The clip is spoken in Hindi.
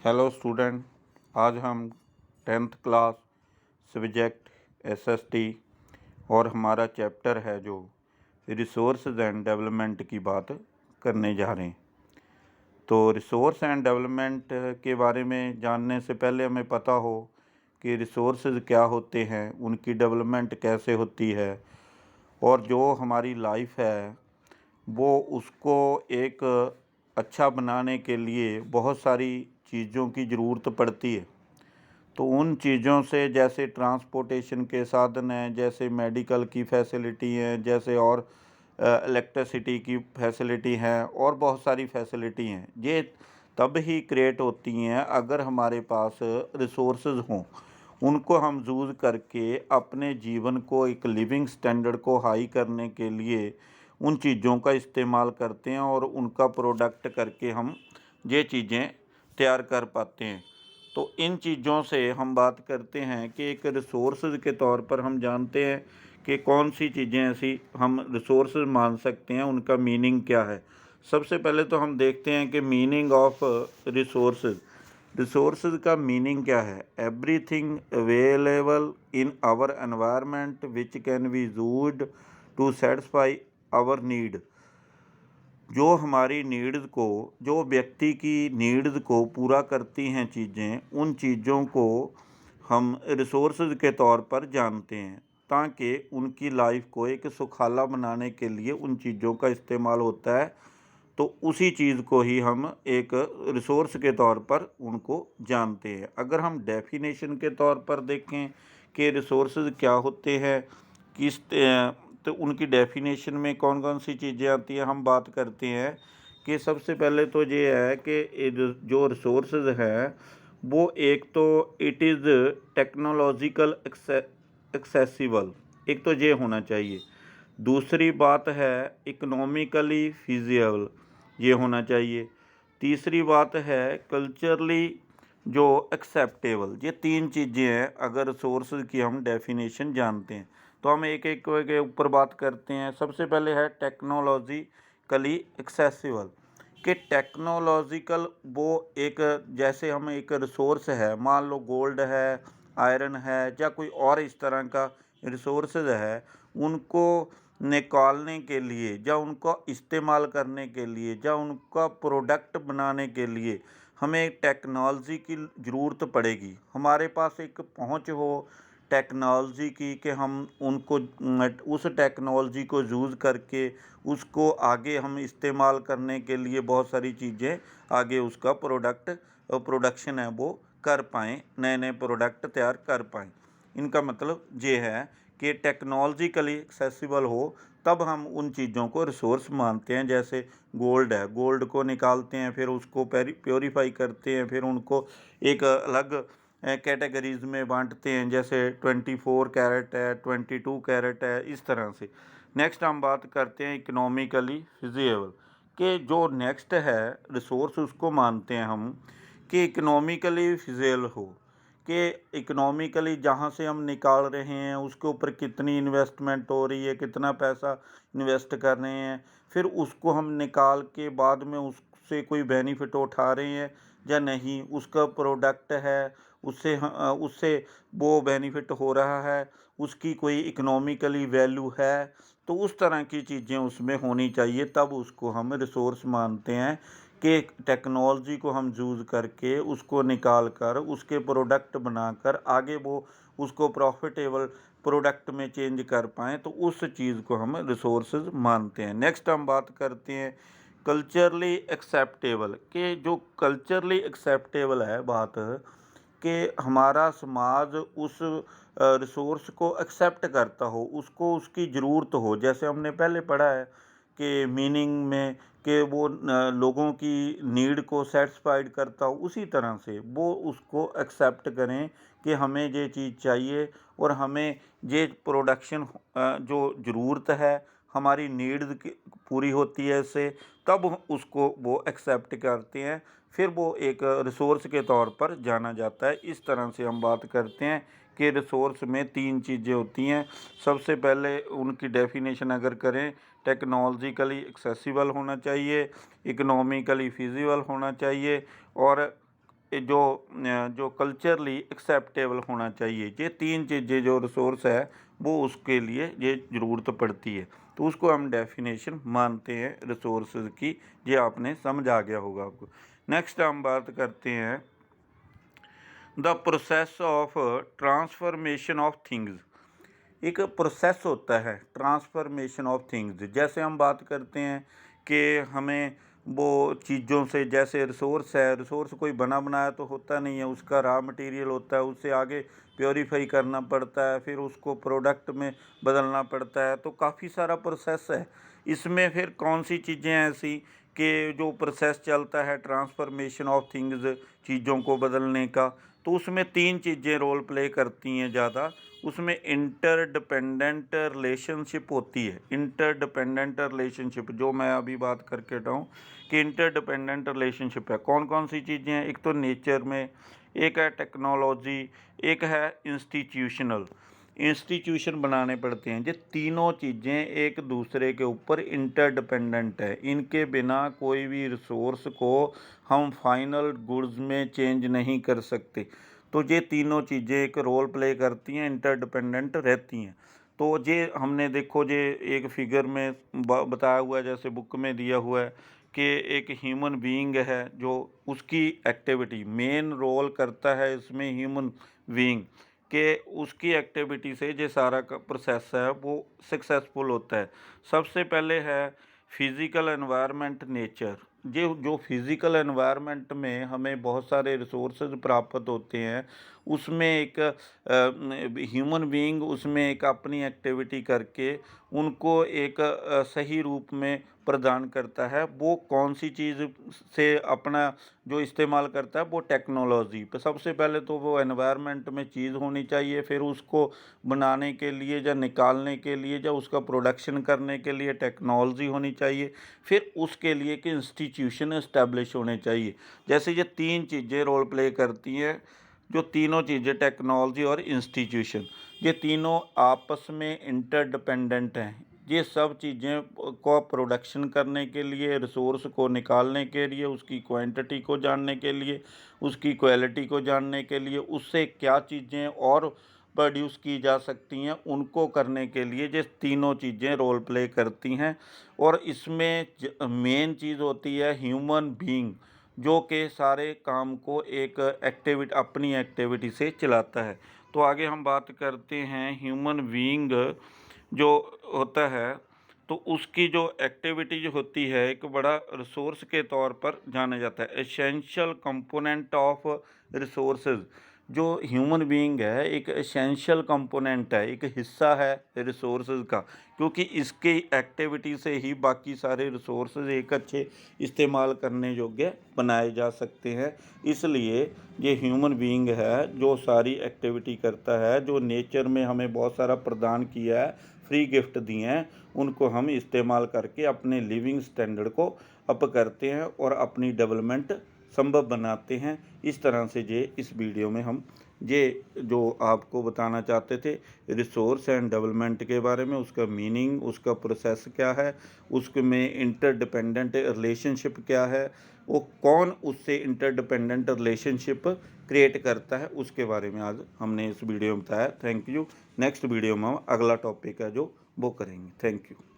Hello student. आज हम 10th क्लास सब्जेक्ट एसएसटी और हमारा चैप्टर है जो रिसोर्स एंड डेवलपमेंट की बात करने जा रहे हैं। तो रिसोर्स एंड डेवलपमेंट के बारे में जानने से पहले हमें पता हो कि रिसोर्सेज क्या होते हैं, उनकी डेवलपमेंट कैसे होती है और जो हमारी लाइफ है वो उसको एक अच्छा बनाने के लिए बहुत सारी चीज़ों की ज़रूरत पड़ती है। तो उन चीज़ों से जैसे ट्रांसपोर्टेशन के साधन हैं, जैसे मेडिकल की फैसिलिटी हैं, जैसे और इलेक्ट्रिसिटी की फैसिलिटी हैं और बहुत सारी फैसिलिटी हैं। ये तब ही क्रिएट होती हैं अगर हमारे पास रिसोर्सेज हों। उनको हम यूज़ करके अपने जीवन को, एक लिविंग स्टैंडर्ड को हाई करने के लिए उन चीज़ों का इस्तेमाल करते हैं और उनका प्रोडक्ट करके हम ये चीज़ें तैयार कर पाते हैं। तो इन चीज़ों से हम बात करते हैं कि एक रिसोर्सेज के तौर पर हम जानते हैं कि कौन सी चीज़ें ऐसी हम रिसोर्सेज मान सकते हैं, उनका मीनिंग क्या है। सबसे पहले तो हम देखते हैं कि मीनिंग ऑफ रिसोर्सेज। रिसोर्सेज का मीनिंग क्या है? Everything available in our environment which can be used to satisfy our need. जो हमारी नीड्स को, जो व्यक्ति की नीड्स को पूरा करती हैं चीज़ें, उन चीज़ों को हम रिसोर्सेज के तौर पर जानते हैं ताकि उनकी लाइफ को एक सुखाला बनाने के लिए उन चीज़ों का इस्तेमाल होता है। तो उसी चीज़ को ही हम एक रिसोर्स के तौर पर उनको जानते हैं। अगर हम डेफिनेशन के तौर पर देखें कि रिसोर्सेज क्या होते हैं, तो उनकी डेफिनेशन में कौन कौन सी चीज़ें आती हैं, हम बात करते हैं कि सबसे पहले तो ये है कि जो रिसोर्सेज हैं वो एक तो इट इज़ टेक्नोलॉजिकल एक्सेसिबल, एक तो ये होना चाहिए। दूसरी बात है इकोनॉमिकली फिजिबल, ये होना चाहिए। तीसरी बात है कल्चरली जो एक्सेप्टेबल। ये तीन चीज़ें हैं अगर रिसोर्सेज की हम डेफिनेशन जानते हैं। तो हम एक एक के ऊपर बात करते हैं। सबसे पहले है टेक्नोलॉजिकली एक्सेसिबल। कि टेक्नोलॉजिकल वो एक, जैसे हम एक रिसोर्स है, मान लो गोल्ड है, आयरन है या कोई और इस तरह का रिसोर्सेज है, उनको निकालने के लिए या उनको इस्तेमाल करने के लिए या उनका प्रोडक्ट बनाने के लिए हमें टेक्नोलॉजी की ज़रूरत पड़ेगी। हमारे पास एक पहुंच हो टेक्नोलॉजी की कि हम उनको उस टेक्नोलॉजी को यूज़ करके उसको आगे हम इस्तेमाल करने के लिए बहुत सारी चीज़ें आगे उसका प्रोडक्शन है वो कर पाएँ, नए नए प्रोडक्ट तैयार कर पाएँ। इनका मतलब ये है कि टेक्नोलॉजिकली एक्सेसिबल हो तब हम उन चीज़ों को रिसोर्स मानते हैं। जैसे गोल्ड है, गोल्ड को निकालते हैं, फिर उसको प्योरीफाई करते हैं, फिर उनको एक अलग कैटेगरीज में बांटते हैं, जैसे 24 कैरेट है, 22 कैरेट है, इस तरह से। नेक्स्ट हम बात करते हैं इकोनॉमिकली फिजिबल। कि जो नेक्स्ट है रिसोर्स उसको मानते हैं हम कि इकोनॉमिकली फिजिबल हो, कि इकोनॉमिकली जहाँ से हम निकाल रहे हैं उसके ऊपर कितनी इन्वेस्टमेंट हो रही है, कितना पैसा इन्वेस्ट कर रहे हैं, फिर उसको हम निकाल के बाद में उससे कोई बेनिफिट उठा रहे हैं या नहीं, उसका प्रोडक्ट है उससे वो बेनिफिट हो रहा है, उसकी कोई इकोनॉमिकली वैल्यू है। तो उस तरह की चीज़ें उसमें होनी चाहिए, तब उसको हम रिसोर्स मानते हैं कि टेक्नोलॉजी को हम यूज़ करके उसको निकाल कर उसके प्रोडक्ट बनाकर आगे वो उसको प्रॉफिटेबल प्रोडक्ट में चेंज कर पाएँ, तो उस चीज़ को हम रिसोर्सेज मानते हैं। नेक्स्ट हम बात करते हैं कल्चरली एक्सेप्टेबल। कि जो कल्चरली एक्सेप्टेबल है बात, कि हमारा समाज उस रिसोर्स को एक्सेप्ट करता हो, उसको उसकी ज़रूरत हो। जैसे हमने पहले पढ़ा है कि मीनिंग में कि वो लोगों की नीड को सेटिस्फाइड करता हो, उसी तरह से वो उसको एक्सेप्ट करें कि हमें ये चीज़ चाहिए और हमें ये प्रोडक्शन जो ज़रूरत है, हमारी नीड्स की पूरी होती है इससे, तब उसको वो एक्सेप्ट करते हैं, फिर वो एक रिसोर्स के तौर पर जाना जाता है। इस तरह से हम बात करते हैं कि रिसोर्स में तीन चीज़ें होती हैं। सबसे पहले उनकी डेफिनेशन अगर करें, टेक्नोलॉजिकली एक्सेसिबल होना चाहिए, इकोनॉमिकली फिजिबल होना चाहिए और जो कल्चरली एक्सेप्टेबल होना चाहिए। ये 3 चीज़ें जो रिसोर्स है वो उसके लिए ये ज़रूरत पड़ती है, तो उसको हम डेफिनेशन मानते हैं रिसोर्सेज की। ये आपने समझ आ गया होगा आपको। नेक्स्ट हम बात करते हैं the process of transformation of things. एक प्रोसेस होता है ट्रांसफॉर्मेशन ऑफ थिंग्स। जैसे हम बात करते हैं कि हमें वो चीज़ों से, जैसे रिसोर्स है, रिसोर्स कोई बना बनाया तो होता नहीं है, उसका रॉ मटेरियल होता है, उससे आगे प्योरीफाई करना पड़ता है, फिर उसको प्रोडक्ट में बदलना पड़ता है, तो काफ़ी सारा प्रोसेस है। इसमें फिर कौन सी चीज़ें ऐसी कि जो प्रोसेस चलता है ट्रांसफॉर्मेशन ऑफ थिंग्स, चीज़ों को बदलने का, तो उसमें 3 चीज़ें रोल प्ले करती हैं ज़्यादा। उसमें इंटरडिपेंडेंट रिलेशनशिप होती है। इंटरडिपेंडेंट रिलेशनशिप जो मैं अभी बात करके हटा हूँ कि इंटरडिपेंडेंट रिलेशनशिप है। कौन कौन सी चीज़ें हैं? एक तो नेचर में, एक है टेक्नोलॉजी, एक है इंस्टीट्यूशनल। इंस्टीट्यूशन बनाने पड़ते हैं। ये तीनों चीज़ें एक दूसरे के ऊपर इंटरडिपेंडेंट है। इनके बिना कोई भी रिसोर्स को हम फाइनल गुड्स में चेंज नहीं कर सकते। तो ये तीनों चीज़ें एक रोल प्ले करती हैं, इंटरडिपेंडेंट रहती हैं। तो ये हमने देखो, ये एक फिगर में बताया हुआ है, जैसे बुक में दिया हुआ है कि एक ह्यूमन बीइंग है, जो उसकी एक्टिविटी मेन रोल करता है इसमें ह्यूमन बीइंग के, उसकी एक्टिविटी से ये सारा का प्रोसेस है वो सक्सेसफुल होता है। सबसे पहले है फिज़िकल एनवायरनमेंट, नेचर। ये जो फिज़िकल एनवायरनमेंट में हमें बहुत सारे रिसोर्सेज प्राप्त होते हैं, उसमें एक ह्यूमन बीइंग उसमें एक अपनी एक्टिविटी करके उनको एक सही रूप में प्रदान करता है। वो कौन सी चीज़ से अपना जो इस्तेमाल करता है, वो टेक्नोलॉजी पे। सबसे पहले तो वो एनवायरनमेंट में चीज़ होनी चाहिए, फिर उसको बनाने के लिए या निकालने के लिए या उसका प्रोडक्शन करने के लिए टेक्नोलॉजी होनी चाहिए, फिर उसके लिए कि इंस्टीट्यूशन इस्टेब्लिश होने चाहिए। जैसे ये 3 चीज़ें रोल प्ले करती हैं, जो तीनों चीज़ें टेक्नोलॉजी और इंस्टीट्यूशन, ये तीनों आपस में इंटरडिपेंडेंट हैं। ये सब चीज़ें को प्रोडक्शन करने के लिए, रिसोर्स को निकालने के लिए, उसकी क्वांटिटी को जानने के लिए, उसकी क्वालिटी को जानने के लिए, उससे क्या चीज़ें और प्रोड्यूस की जा सकती हैं, उनको करने के लिए ये तीनों चीज़ें रोल प्ले करती हैं। और इसमें मेन चीज़ होती है ह्यूमन बीइंग, जो कि सारे काम को एक अपनी एक्टिविटी से चलाता है। तो आगे हम बात करते हैं ह्यूमन बीइंग जो होता है, तो उसकी जो एक्टिविटी जो होती है, एक बड़ा रिसोर्स के तौर पर जाना जाता है। Essential component of resources. जो ह्यूमन बीइंग है एक एसेंशियल कंपोनेंट है, एक हिस्सा है रिसोर्सेज का, क्योंकि इसकी एक्टिविटी से ही बाकी सारे रिसोर्सेज एक अच्छे इस्तेमाल करने योग्य बनाए जा सकते हैं। इसलिए ये ह्यूमन बीइंग है जो सारी एक्टिविटी करता है, जो नेचर में हमें बहुत सारा प्रदान किया है, फ्री गिफ्ट दिए हैं, उनको हम इस्तेमाल करके अपने लिविंग स्टैंडर्ड को अप करते हैं और अपनी डेवलपमेंट संभव बनाते हैं। इस तरह से ये इस वीडियो में हम ये जो आपको बताना चाहते थे रिसोर्स एंड डेवलपमेंट के बारे में, उसका मीनिंग, उसका प्रोसेस क्या है, उसमें इंटरडिपेंडेंट रिलेशनशिप क्या है, वो कौन उससे इंटरडिपेंडेंट रिलेशनशिप क्रिएट करता है, उसके बारे में आज हमने इस वीडियो में बताया। Thank you. नेक्स्ट वीडियो में हम अगला टॉपिक है जो वो करेंगे। Thank you.